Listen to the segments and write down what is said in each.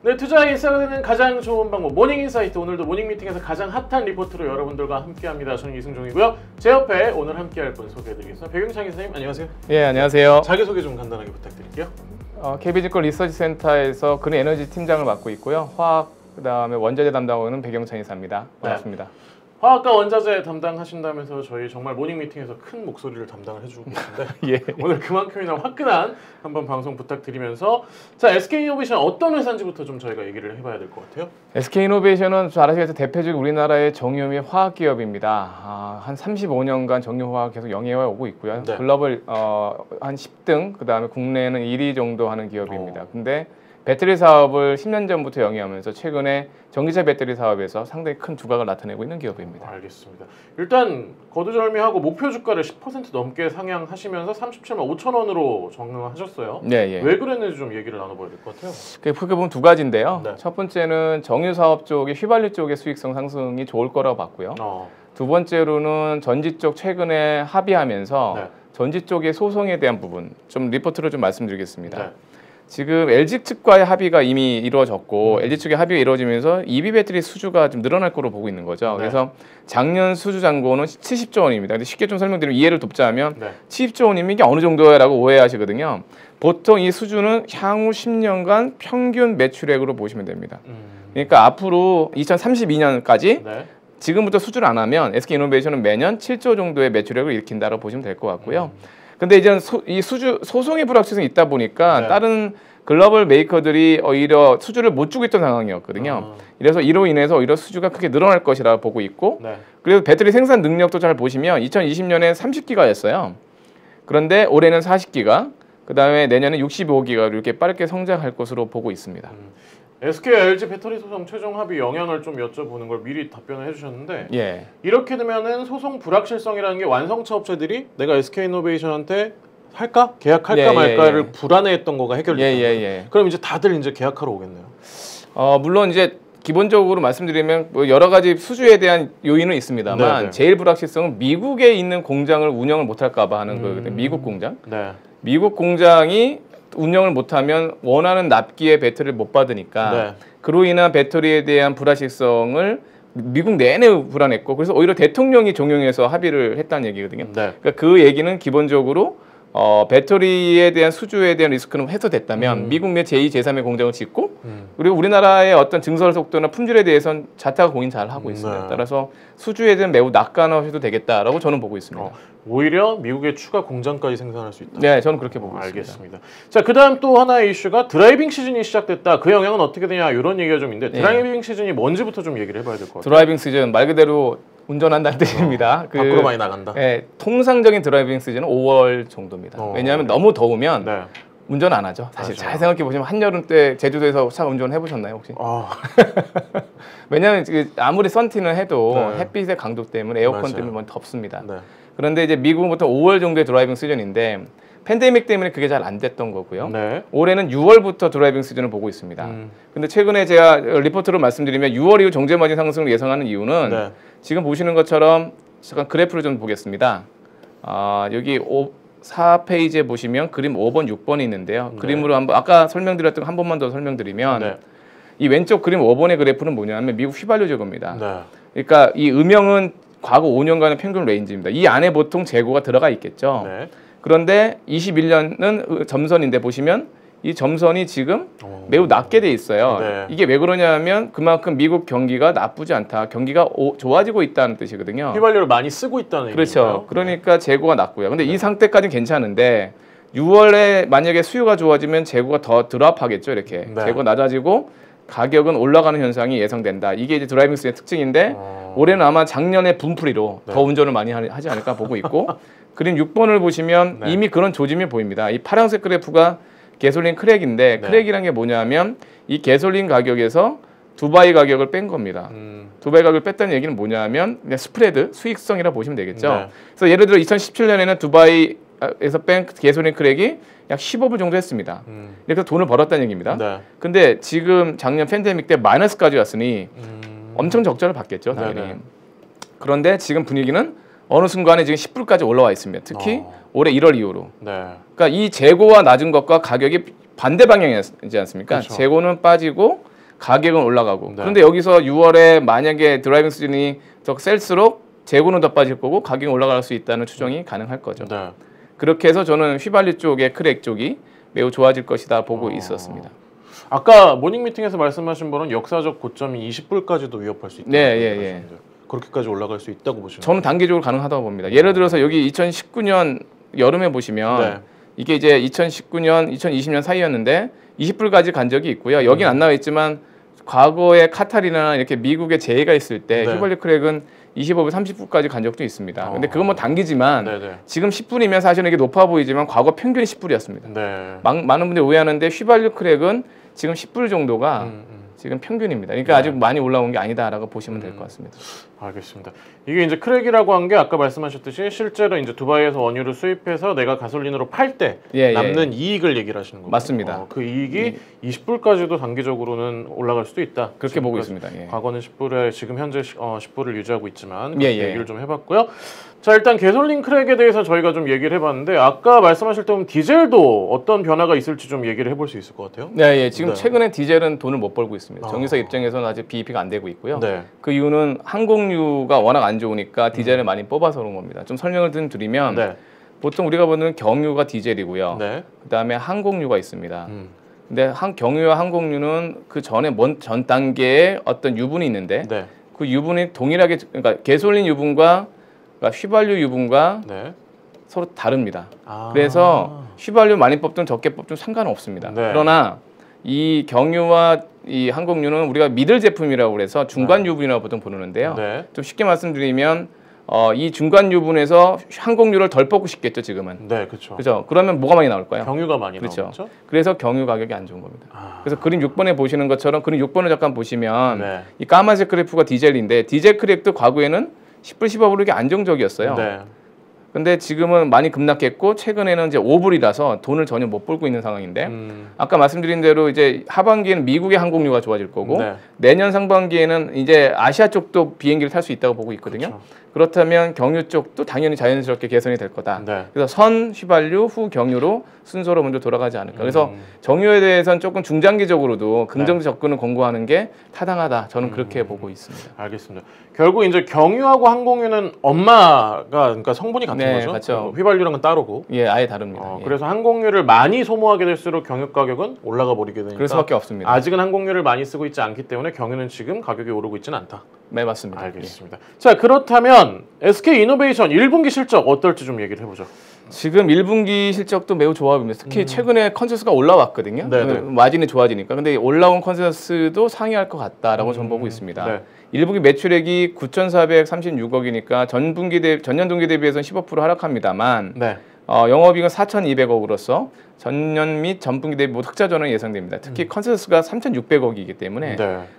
네, 투자에 있어서는 가장 좋은 방법 모닝인사이트. 오늘도 모닝미팅에서 가장 핫한 리포트로 여러분들과 함께합니다. 저는 이승종이고요. 제 옆에 오늘 함께할 분 소개해드리겠습니다. 백용창 이사님 안녕하세요. 예, 안녕하세요. 자기소개 좀 간단하게 부탁드릴게요. KB증권 리서치센터에서 그린 에너지 팀장을 맡고 있고요. 화학 그다음에 원자재 담당하는 백용창 이사입니다. 반갑습니다. 네. 화학과 원자재 담당하신다면서 저희 정말 모닝미팅에서 큰 목소리를 담당을 해주고 계신데 예. 오늘 그만큼이나 화끈한 한번 방송 부탁드리면서 자, SK이노베이션 어떤 회사인지부터 좀 저희가 얘기를 해봐야 될 것 같아요. SK이노베이션은 잘 아시겠지만 대표적인 우리나라의 정유 및 화학 기업입니다. 한 35년간 정유 화학 계속 영위해 오고 있고요. 네. 글로벌 한 10등, 그다음에 국내에는 1위 정도 하는 기업입니다. 근데 배터리 사업을 10년 전부터 영위하면서 최근에 전기차 배터리 사업에서 상당히 큰 두각을 나타내고 있는 기업입니다. 알겠습니다. 일단 거두절미하고 목표 주가를 10% 넘게 상향하시면서 37만 5천 원으로 정응하셨어요. 네, 예. 왜 그랬는지 좀 얘기를 나눠봐야 될 것 같아요. 크게 보면 두 가지인데요. 네. 첫 번째는 정유 사업 쪽의 휘발유 쪽의 수익성 상승이 좋을 거라고 봤고요. 두 번째로는 전지 쪽 최근에 합의하면서 네. 전지 쪽의 소송에 대한 부분 좀 리포트로 좀 말씀드리겠습니다. 네. 지금 LG 측과의 합의가 이미 이루어졌고 LG 측의 합의가 이루어지면서 EV 배터리 수주가 좀 늘어날 거로 보고 있는 거죠. 네. 그래서 작년 수주 잔고는 70조 원입니다. 근데 쉽게 좀 설명드리면 이해를 돕자면 네. 70조 원이면 이게 어느 정도야라고 오해하시거든요. 보통 이 수주는 향후 10년간 평균 매출액으로 보시면 됩니다. 그러니까 앞으로 2032년까지 네. 지금부터 수주를 안 하면 SK이노베이션은 매년 7조 정도의 매출액을 일으킨다고 보시면 될 것 같고요. 근데 이제 이 수주 소송의 불확실성이 있다 보니까 네. 다른 글로벌 메이커들이 오히려 수주를 못 주고 있던 상황이었거든요. 그래서 이로 인해서 오히려 수주가 크게 늘어날 것이라 보고 있고, 네. 그래서 배터리 생산 능력도 잘 보시면 2020년에 30기가였어요. 그런데 올해는 40기가, 그 다음에 내년에 65기가로 이렇게 빠르게 성장할 것으로 보고 있습니다. SK, LG 배터리 소송 최종 합의 영향을 좀 여쭤보는 걸 미리 답변을 해주셨는데 예. 이렇게 되면은 소송 불확실성이라는 게 완성차 업체들이 내가 SK이노베이션한테 할까? 계약할까 말까를 불안해했던 거가 해결됐다. 그럼 이제 다들 이제 계약하러 오겠네요. 물론 이제 기본적으로 말씀드리면 뭐 여러 가지 수주에 대한 요인은 있습니다만 네네. 제일 불확실성은 미국에 있는 공장을 운영을 못할까 봐 하는 거거든요. 미국 공장. 네. 미국 공장이 운영을 못하면 원하는 납기의 배터리를 못 받으니까 네. 그로 인한 배터리에 대한 불확실성을 미국 내내 불안했고 그래서 오히려 대통령이 종용해서 합의를 했다는 얘기거든요. 네. 그러니까 그 얘기는 기본적으로 배터리에 대한 수주에 대한 리스크는 해소됐다면 미국 내 제2, 제3의 공장을 짓고 그리고 우리나라의 어떤 증설 속도나 품질에 대해서는 자타가 공인 잘 하고 있습니다. 네. 따라서 수주에 대한 매우 낙관하셔도 되겠다라고 저는 보고 있습니다. 오히려 미국의 추가 공장까지 생산할 수 있다. 네, 저는 그렇게 보고 있습니다. 알겠습니다. 자, 그다음 또 하나의 이슈가 드라이빙 시즌이 시작됐다. 그 영향은 어떻게 되냐 이런 얘기가 좀 있는데 드라이빙 시즌이 뭔지부터 좀 얘기를 해봐야 될 것 같아요. 드라이빙 시즌 말 그대로 운전한다는 뜻입니다. 밖으로 많이 나간다. 네, 통상적인 드라이빙 시즌은 5월 정도입니다. 왜냐하면 너무 더우면 네. 운전 안 하죠. 사실 맞아요. 잘 생각해 보시면 한여름 때 제주도에서 차 운전해 보셨나요 혹시? 왜냐하면 아무리 선팅을 해도 네. 햇빛의 강도 때문에 에어컨 맞아요. 때문에 덥습니다. 네. 그런데 이제 미국은 보통 5월 정도의 드라이빙 시즌인데 팬데믹 때문에 그게 잘 안 됐던 거고요. 네. 올해는 6월부터 드라이빙 시즌을 보고 있습니다. 근데 최근에 제가 리포트로 말씀드리면 6월 이후 정제 마진 상승을 예상하는 이유는 네. 지금 보시는 것처럼 잠깐 그래프를 좀 보겠습니다. 여기 4페이지에 보시면 그림 5번, 6번이 있는데요. 네. 그림으로 한번 아까 설명드렸던 거 한 번만 더 설명드리면 네. 이 왼쪽 그림 5번의 그래프는 뭐냐면 미국 휘발유 재고입니다. 네. 그러니까 이 음영은 과거 5년간의 평균 레인지입니다. 이 안에 보통 재고가 들어가 있겠죠. 네. 그런데 21년은 점선인데 보시면 이 점선이 지금 매우 낮게 돼 있어요. 네. 이게 왜 그러냐면 그만큼 미국 경기가 나쁘지 않다. 경기가 좋아지고 있다는 뜻이거든요. 휘발유를 많이 쓰고 있다는 그렇죠. 얘기인가요? 그러니까 재고가 낮고요. 근데 이 상태까지는 괜찮은데 6월에 만약에 수요가 좋아지면 재고가 더 드랍하겠죠. 이렇게 네. 재고가 낮아지고 가격은 올라가는 현상이 예상된다. 이게 이제 드라이빙 스의 특징인데 올해는 아마 작년의 분풀이로 더 운전을 많이 하지 않을까 보고 있고 그림 6번을 보시면 네. 이미 그런 조짐이 보입니다. 이 파란색 그래프가 개솔린 크랙인데 크랙이란 게 뭐냐면 이 개솔린 가격에서 두바이 가격을 뺀 겁니다. 두바이 가격을 뺐다는 얘기는 뭐냐면 그냥 스프레드, 수익성이라 보시면 되겠죠. 네. 그래서 예를 들어 2017년에는 두바이에서 뺀 개솔린 크랙이 약 15불 정도 했습니다. 이렇게 돈을 벌었다는 얘기입니다. 네. 근데 지금 작년 팬데믹 때 마이너스까지 왔으니 엄청 적자를 받겠죠, 당연히. 네네. 그런데 지금 분위기는 어느 순간에 지금 10불까지 올라와 있습니다. 특히 올해 1월 이후로. 네. 그러니까 이 재고가 낮은 것과 가격이 반대 방향이지 않습니까? 그렇죠. 재고는 빠지고 가격은 올라가고. 그런데 여기서 6월에 만약에 드라이빙 시즌이 더 셀수록 재고는 더 빠질 거고 가격이 올라갈 수 있다는 추정이 가능할 거죠. 그렇게 해서 저는 휘발유 쪽의 크랙 쪽이 매우 좋아질 것이다 보고 있었습니다. 아까 모닝 미팅에서 말씀하신 분은 역사적 고점이 20불까지도 위협할 수 있다. 네, 그렇게까지 올라갈 수 있다고 보시나요? 저는 단기적으로 가능하다고 봅니다. 예를 들어서 여기 2019년 여름에 보시면 이게 이제 2019년, 2020년 사이였는데 20불까지 간 적이 있고요. 여긴 안 나와 있지만 과거에 카타리나 이렇게 미국의 재해가 있을 때 휘발유 크랙은 25불, 30불까지 간 적도 있습니다. 근데 그건 뭐 단기지만 지금 10불이면 사실은 이게 높아 보이지만 과거 평균이 10불이었습니다. 많은 분들이 오해하는데 휘발유 크랙은 지금 10불 정도가 지금 평균입니다. 그러니까 아직 많이 올라온 게 아니다라고 보시면 될 것 같습니다. 알겠습니다. 이게 이제 크랙이라고 한 게 아까 말씀하셨듯이 실제로 이제 두바이에서 원유를 수입해서 내가 가솔린으로 팔 때 남는 이익을 얘기를 하시는 거죠. 맞습니다. 그 이익이 20불까지도 단기적으로는 올라갈 수도 있다. 그렇게 보고 있습니다. 과거는 10불에 지금 현재 10불을 유지하고 있지만 얘기를 좀 해봤고요. 자, 일단 개솔린 크랙에 대해서 저희가 좀 얘기를 해봤는데 아까 말씀하실 때 보면 디젤도 어떤 변화가 있을지 좀 얘기를 해볼 수 있을 것 같아요. 지금 최근에 디젤은 돈을 못 벌고 있습니다. 정유사 입장에서는 아직 BEP가 안 되고 있고요. 그 이유는 항공유가 워낙 안 좋으니까 디젤을 많이 뽑아서 그런 겁니다. 좀 설명을 좀 드리면 보통 우리가 보는 경유가 디젤이고요. 그다음에 항공유가 있습니다. 근데 경유와 항공유는 그 전에 전 단계에 어떤 유분이 있는데 그 유분이 동일하게 그러니까 개솔린 유분과 그러니까 휘발유 유분과 서로 다릅니다. 그래서 휘발유 많이 뽑든 적게 뽑든 상관없습니다. 그러나 이 경유와 이 항공유는 우리가 미들 제품이라고 그래서 중간 유분이라고 보통 부르는데요. 좀 쉽게 말씀드리면 이 중간 유분에서 항공유를 덜 뽑고 싶겠죠 지금은. 그렇죠. 그러면 뭐가 많이 나올까요? 경유가 많이 나오죠. 그래서 경유 가격이 안 좋은 겁니다. 그래서 그림 6번에 보시는 것처럼 그림 6번을 잠깐 보시면 이 까만색 그래프가 디젤인데 디젤 크랙도 과거에는 10불, 15불 이게 안정적이었어요. 근데 지금은 많이 급락했고 최근에는 이제 5불이라서 돈을 전혀 못 벌고 있는 상황인데 아까 말씀드린 대로 이제 하반기에는 미국의 항공유가 좋아질 거고 내년 상반기에는 이제 아시아 쪽도 비행기를 탈 수 있다고 보고 있거든요. 그렇다면 경유 쪽도 당연히 자연스럽게 개선이 될 거다. 그래서 선 휘발유, 후 경유로 순서로 먼저 돌아가지 않을까. 그래서 정유에 대해서는 조금 중장기적으로도 긍정적 접근을 권고하는 게 타당하다. 저는 그렇게 보고 있습니다. 알겠습니다. 결국 이제 경유하고 항공유는 엄마가 그러니까 성분이 같은 거죠. 그렇죠. 휘발유랑은 따로고. 아예 다릅니다. 그래서 항공유를 많이 소모하게 될수록 경유 가격은 올라가 버리게 되니까. 그럴 수밖에 없습니다. 아직은 항공유를 많이 쓰고 있지 않기 때문에 경유는 지금 가격이 오르고 있지는 않다. 네, 맞습니다. 알겠습니다. 자, 그렇다면 SK 이노베이션 1분기 실적 어떨지 좀 얘기를 해보죠. 지금 1분기 실적도 매우 좋아 보입니다. 특히 최근에 컨센서스가 올라왔거든요. 마진이 좋아지니까. 근데 올라온 컨센서스도 상회할 것 같다라고 저는 보고 있습니다. 1분기 매출액이 9,436억이니까 전년 동기 대비해서는 15% 하락합니다만 영업이익은 4,200억으로서 전년 및 전분기 대비 모두 흑자 전환이 예상됩니다. 특히 컨센서스가 3,600억이기 때문에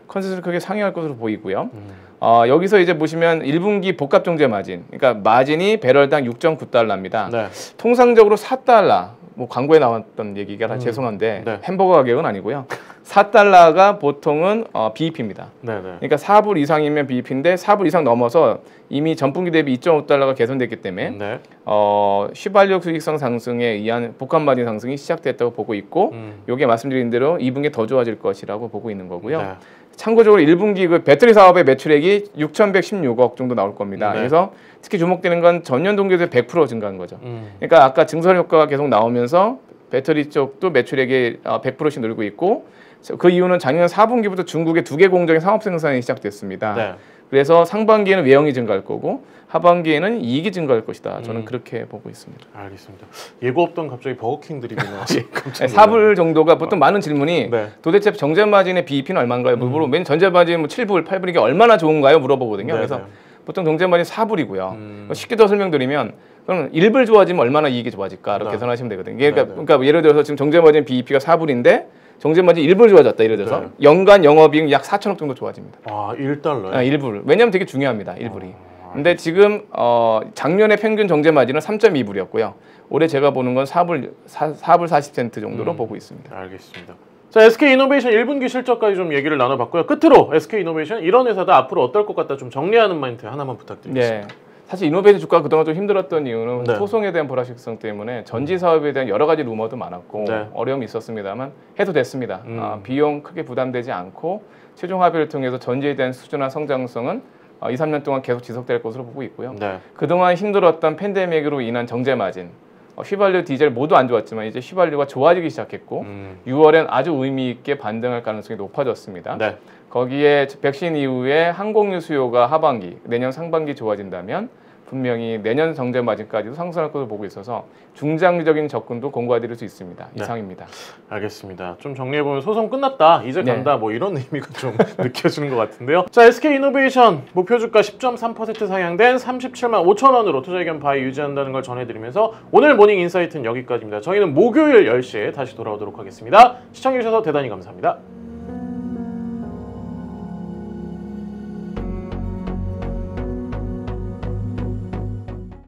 컨센서스를 크게 상회할 것으로 보이고요. 여기서 이제 보시면 1분기 복합 정제 마진, 그러니까 마진이 배럴당 6.9달러입니다. 통상적으로 4달러, 뭐 광고에 나왔던 얘기가 죄송한데 햄버거 가격은 아니고요. 4달러가 보통은 BEP입니다. 그러니까 4불 이상이면 BEP인데 4불 이상 넘어서 이미 전분기 대비 2.5달러가 개선됐기 때문에 휘발유 수익성 상승에 의한 복합 마진 상승이 시작됐다고 보고 있고 요게 말씀드린 대로 2분기에 더 좋아질 것이라고 보고 있는 거고요. 참고적으로 1분기 그 배터리 사업의 매출액이 6,116억 정도 나올 겁니다. 그래서 특히 주목되는 건 전년 동기 대비 100% 증가한 거죠. 그러니까 아까 증설 효과가 계속 나오면서 배터리 쪽도 매출액이 100%씩 늘고 있고 그 이유는 작년 4분기부터 중국의 2개 공장의 상업 생산이 시작됐습니다. 그래서 상반기에는 외형이 증가할 거고 하반기에는 이익이 증가할 것이다. 저는 그렇게 보고 있습니다. 알겠습니다. 예고 없던 갑자기 버거킹 드립이 나와서 4불 정도가 보통 많은 질문이 도대체 정제 마진의 BEP는 얼마인가요? 맨 전제 마진 뭐 7불, 8불 이게 얼마나 좋은가요? 물어보거든요. 그래서 보통 정제 마진 4불이고요. 쉽게 더 설명드리면 그럼 1불 좋아지면 얼마나 이익이 좋아질까? 이렇게 계산하시면 되거든요. 그러니까 예를 들어서 지금 정제 마진 BEP가 4불인데 정제 마진 1불 좋아졌다 예를 들어서 연간 영업이익 약 4천억 정도 좋아집니다. 1달러요? 1불. 왜냐하면 되게 중요합니다. 1불이. 근데 지금 작년에 평균 정제 마진은 3.2불이었고요. 올해 제가 보는 건 4불 40센트 정도로 보고 있습니다. 알겠습니다. 자, SK 이노베이션 1분기 실적까지 좀 얘기를 나눠봤고요. 끝으로 SK 이노베이션 이런 회사다 앞으로 어떨 것 같다 좀 정리하는 멘트 하나만 부탁드리겠습니다. 사실 이노베이션 주가가 그동안 좀 힘들었던 이유는 네. 소송에 대한 불확실성 때문에 전지 사업에 대한 여러 가지 루머도 많았고 네. 어려움이 있었습니다만 해도 됐습니다. 비용 크게 부담되지 않고 최종 합의를 통해서 전지에 대한 수준화 성장성은 2, 3년 동안 계속 지속될 것으로 보고 있고요. 네. 그동안 힘들었던 팬데믹으로 인한 정제 마진, 휘발유, 디젤 모두 안 좋았지만 이제 휘발유가 좋아지기 시작했고 6월엔 아주 의미 있게 반등할 가능성이 높아졌습니다. 네. 거기에 백신 이후에 항공유 수요가 하반기, 내년 상반기 좋아진다면 분명히 내년 정제 마진까지도 상승할 것으로 보고 있어서 중장기적인 접근도 공고화드릴 수 있습니다. 네. 이상입니다. 알겠습니다. 좀 정리해보면 소송 끝났다, 이제 네. 간다, 뭐 이런 의미가 좀 느껴지는 것 같은데요. 자, SK이노베이션 목표 주가 10.3% 상향된 37만 5천 원으로 투자 의견 바이 유지한다는 걸 전해드리면서 오늘 모닝 인사이트는 여기까지입니다. 저희는 목요일 10시에 다시 돌아오도록 하겠습니다. 시청해주셔서 대단히 감사합니다.